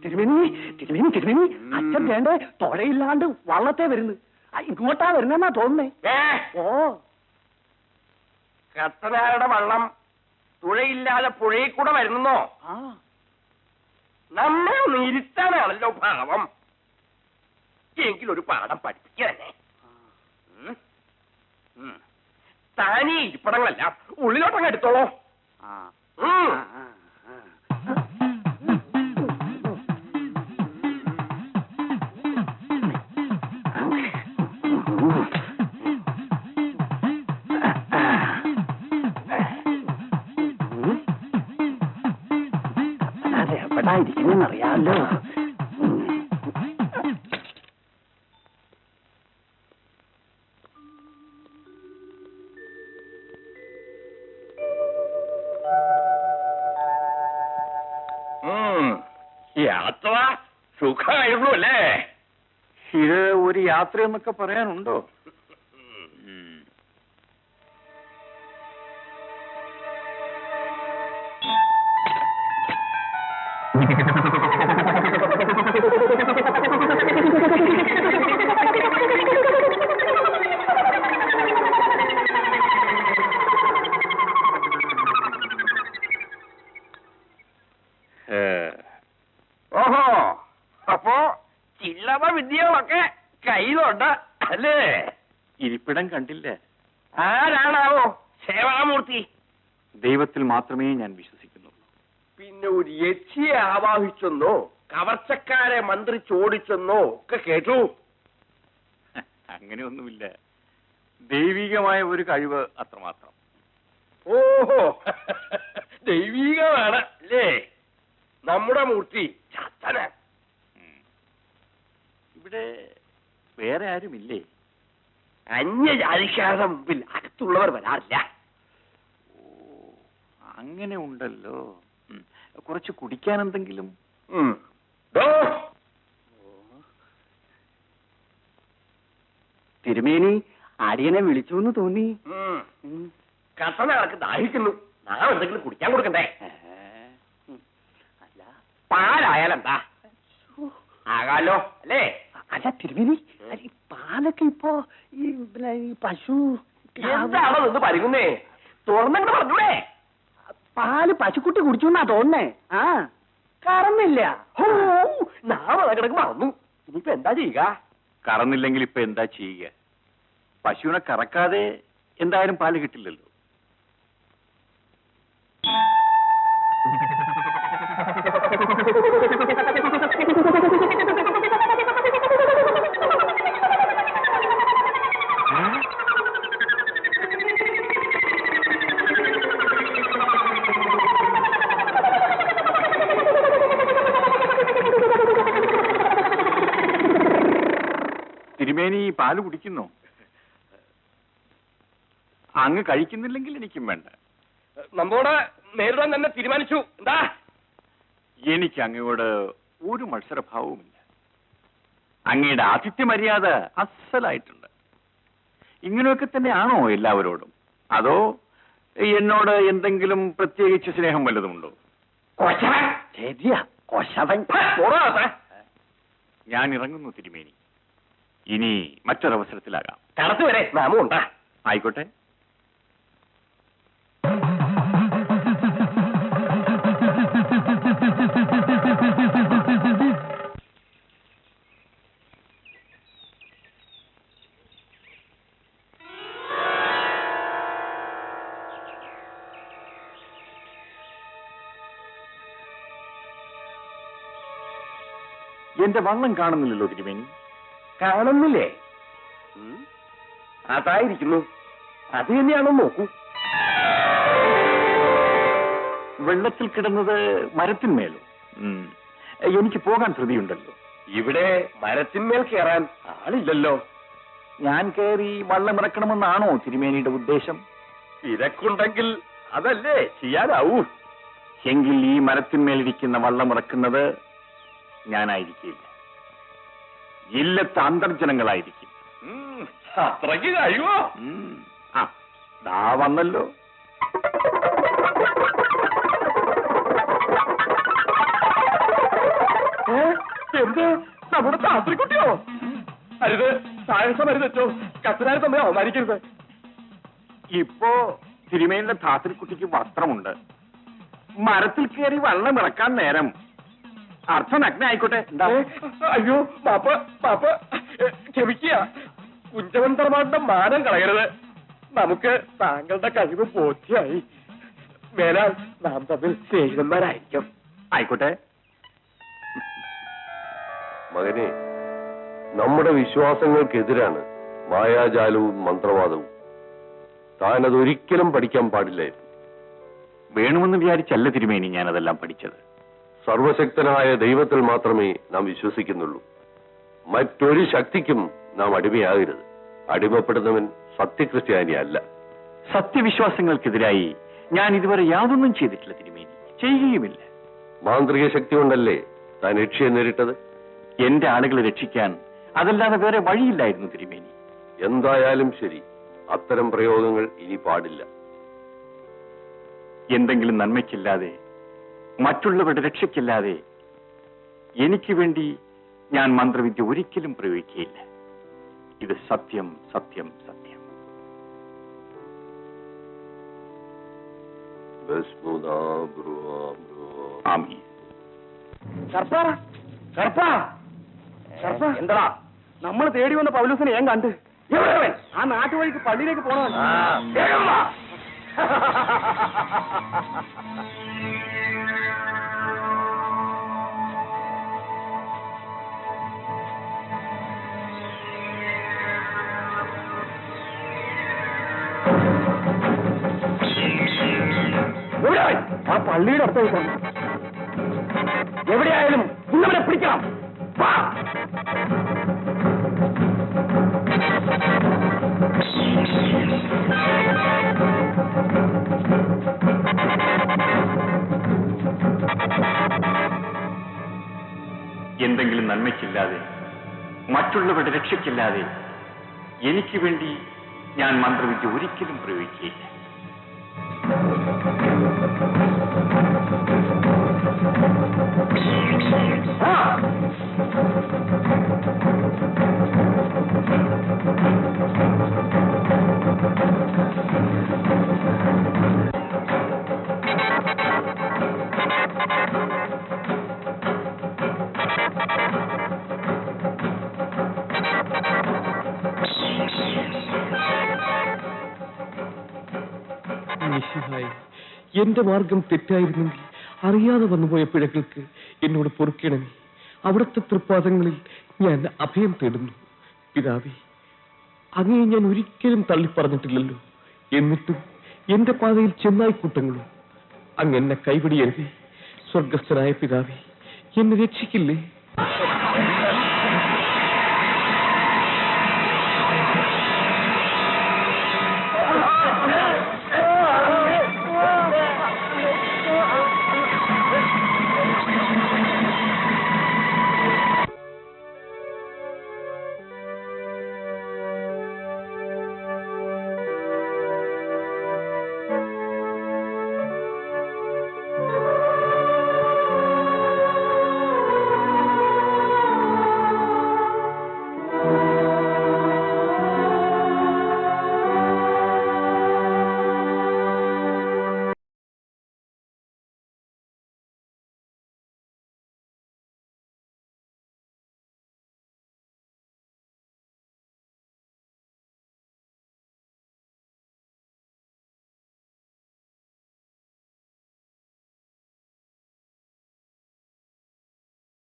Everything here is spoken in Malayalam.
തിരുമേനി തിരുമേനി തിരുമേനി അച്ഛൻ വേണ്ടേ തുഴയില്ലാണ്ട് വള്ളത്തെ വരുന്നു. ഇങ്ങോട്ടാ വരുന്നെന്നാ തോന്നുന്നേ. ഓ, കത്തനാരുടെ വള്ളം തുഴയില്ലാതെ പുഴയിൽ കൂടെ വരുന്നോ? നമ്മൾ ഇരുത്താനാണല്ലോ ഭാവം. എങ്കിലൊരു പാഠം പഠിപ്പിക്കണേ. താനീ ഇരിപ്പടങ്ങളല്ല ഉള്ളിലോട്ടങ്ങ് എടുത്തോളോ. എവിടായിരിക്കുന്നറിയാമല്ലോ. യാത്ര സുഖമായിരുന്നു അല്ലേ? ഇത് ഒരു യാത്രയെന്നൊക്കെ പറയാനുണ്ടോ? ഓഹോ, അപ്പോ ചില്ലറ വിദ്യകളൊക്കെ കയ്യിലുണ്ട് അല്ലേ? ഇരിപ്പിടം കണ്ടില്ലേ? ആരാണാവോ സേവാമൂർത്തി? ദൈവത്തിൽ മാത്രമേ ഞാൻ വിശ്വസിക്കുന്നുള്ളൂ. പിന്നെ ഒരു യക്ഷിയെ ആവാഹിച്ചെന്നോ കവർച്ചക്കാരെ മന്ത്രിച്ചോടിച്ചെന്നോ ഒക്കെ കേട്ടു. അങ്ങനെയൊന്നുമില്ല, ദൈവികമായ ഒരു കഴിവ് അത്രമാത്രം. ഓഹോ, ദൈവികമാണ് അല്ലേ നമ്മുടെ മൂർത്തി? ചത്തന. ഇവിടെ വേറെ ആരുമില്ലേ? അന്യജാതിക്കാരുടെ മുമ്പിൽ അകത്തുള്ളവർ വരാറില്ല. ഓ, അങ്ങനെ ഉണ്ടല്ലോ. കുറച്ച് കുടിക്കാൻ എന്തെങ്കിലും? തിരുമേനി അടിയനെ വിളിച്ചു എന്ന് തോന്നി. കത്തനാൾക്ക് ദാഹിക്കുന്നു. നാം എന്തെങ്കിലും കുടിക്കാൻ കൊടുക്കണ്ടേ? അല്ല, പാലായാലെന്താ ആകാലോ അല്ലേ? അല്ല തിരുമേനി, പാലൊക്കെ ഇപ്പോ ഈ പശു എന്താണോ നിന്ന് പറയുന്നേ? തുറന്നിട്ട് പറഞ്ഞൂടെ? പാല് പശുക്കുട്ടി കുടിച്ചു എന്നാ തോന്നേ. ആ, കറന്നില്ല. നാം അതക്കിടക്ക് മറന്നു. ഇനിയിപ്പോ എന്താ ചെയ്യുക? കറന്നില്ലെങ്കിൽ ഇപ്പൊ എന്താ ചെയ്യുക? പശുവിനെ കറക്കാതെ എന്തായാലും പാല് കിട്ടില്ലല്ലോ. തിരുമേനി പാല് കുടിക്കുന്നു. അങ്ങ് കഴിക്കുന്നില്ലെങ്കിൽ എനിക്കും വേണ്ട. നമ്മോട് നേരിടാൻ തന്നെ തീരുമാനിച്ചു. എന്താ? എനിക്ക് അങ്ങയോട് ഒരു മത്സരഭാവവുമില്ല. അങ്ങയുടെ ആതിഥ്യ മര്യാദ അസലായിട്ടുണ്ട്. ഇങ്ങനെയൊക്കെ തന്നെയാണോ എല്ലാവരോടും? അതോ എന്നോട് എന്തെങ്കിലും പ്രത്യേകിച്ച് സ്നേഹം വല്ലതുമുണ്ടോ? ശരിയാ, കൊശവൻ. ഞാൻ ഇറങ്ങുന്നു തിരുമേനി. ഇനി മറ്റൊരവസരത്തിലാകാം. കടത്തു വരെ നാമും ഉണ്ടാ. ആയിക്കോട്ടെ. എന്റെ വള്ളം കാണുന്നില്ലല്ലോ തിരുമേനി. കാണുന്നില്ലേ? അതായിരിക്കുന്നു. അത് തന്നെയാണോ നോക്കൂ. വെള്ളത്തിൽ കിടന്നത് മരത്തിന്മേലോ? എനിക്ക് പോകാൻ ധൃതിയുണ്ടല്ലോ. ഇവിടെ മരത്തിന്മേൽ കയറാൻ ആളില്ലല്ലോ. ഞാൻ കയറി വള്ളമിറക്കണമെന്നാണോ തിരുമേനിയുടെ ഉദ്ദേശം? തിരക്കുണ്ടെങ്കിൽ അതല്ലേ ചെയ്യാനാവൂ. എങ്കിൽ ഈ മരത്തിന്മേലിരിക്കുന്ന വള്ളമിറക്കുന്നത് ഞാനായിരിക്കില്ല. ഇല്ലത്തെ അന്തർജനങ്ങളായിരിക്കും. അത്രയ്ക്ക് കഴിയുമോ? ആ, ദാ വന്നല്ലോ. എന്ത് നമ്മുടെ താത്രിക്കുട്ടിയോ? അരുത്, സാഹസം അരുതോ, കത്തനാരെ തമ്മിൽ അവമാനിക്കരുത്. ഇപ്പോ തിരുമേനിയുടെ ധാത്രിക്കുട്ടിക്ക് വസ്ത്രമുണ്ട്. മരത്തിൽ കയറി വെള്ളം ഇറക്കാൻ നേരം അർത്ഥനഗ്ന ആയിക്കോട്ടെ. എന്താ? അയ്യോ പാപ്പ പാപ്പ, ക്ഷമിക്കുക. കുഞ്ചമന്ത്രമാരുടെ മാനം കളയരുത്. നമുക്ക് താങ്കളുടെ കഴിവ് ബോധ്യായി. മേലാൽ നാം തമ്മിൽ സ്നേഹിതന്മാരായിരിക്കും. ആയിക്കോട്ടെ. മകനെ, നമ്മുടെ വിശ്വാസങ്ങൾക്കെതിരാണ് മായാജാലവും മന്ത്രവാദവും. താനതൊരിക്കലും പഠിക്കാൻ പാടില്ലായിരുന്നു. വേണമെന്ന് വിചാരിച്ചല്ല തിരുമേനി ഞാനതെല്ലാം പഠിച്ചത്. സർവശക്തനായ ദൈവത്തിൽ മാത്രമേ നാം വിശ്വസിക്കുന്നുള്ളൂ. മറ്റൊരു ശക്തിക്കും നാം അടിമയാകരുത്. അടിമപ്പെടുന്നവൻ സത്യക്രിസ്ത്യാനി അല്ല. സത്യവിശ്വാസങ്ങൾക്കെതിരായി ഞാൻ ഇതുവരെ യാതൊന്നും ചെയ്തിട്ടില്ല തിരുമേനി, ചെയ്യുകയുമില്ല. മാന്ത്രിക ശക്തി കൊണ്ടല്ലേ താൻ രക്ഷയെ നേരിട്ടത്? എന്റെ ആളുകളെ രക്ഷിക്കാൻ അതല്ലാതെ വേറെ വഴിയില്ലായിരുന്നു തിരുമേനി. എന്തായാലും ശരി, അത്തരം പ്രയോഗങ്ങൾ ഇനി പാടില്ല. എന്തെങ്കിലും നന്മയ്ക്കില്ലാതെ, മറ്റുള്ളവരുടെ രക്ഷയ്ക്കില്ലാതെ എനിക്ക് വേണ്ടി ഞാൻ മന്ത്രവിദ്യ ഒരിക്കലും പ്രയോഗിക്കുകയില്ല. ഇത് സത്യം, സത്യം, സത്യം. ആമീൻ. എന്താ നമ്മൾ തേടി വന്ന പൗലൂസിനെ ഞാൻ കണ്ട്. എവിടെ? ആ നാട്ടുവഴിക്ക് പള്ളിയിലേക്ക് പോണവൻ. വേഗം വാ. ആ പള്ളിയുടെ അടുത്ത് വെക്കണം. എവിടെയായാലും ഇന്നവരെ പിടിക്കണം. വാ. എന്തെങ്കിലും നന്മയ്ക്കില്ലാതെ, മറ്റുള്ളവരുടെ രക്ഷയ്ക്കില്ലാതെ എനിക്ക് വേണ്ടി ഞാൻ മന്ത്രവിദ്യ ഒരിക്കലും പ്രയോഗിക്കുകയില്ല. എന്റെ മാർഗം തെറ്റായിരുന്നെങ്കിൽ അറിയാതെ വന്നുപോയ പിഴകൾക്ക് എന്നോട് പൊറുക്കണമേ. അവിടുത്തെ തൃപ്പാദങ്ങളിൽ ഞാൻ അഭയം തേടുന്നു. പിതാവേ, അങ്ങയെ ഞാൻ ഒരിക്കലും തള്ളിപ്പറഞ്ഞിട്ടില്ലല്ലോ. എന്നിട്ടും എന്റെ പാതയിൽ ചെന്നായിക്കൂട്ടങ്ങളും. അങ്ങ് എന്നെ കൈപിടിയരുതേ. സ്വർഗസ്ഥനായ പിതാവേ, എന്നെ രക്ഷിക്കില്ലേ?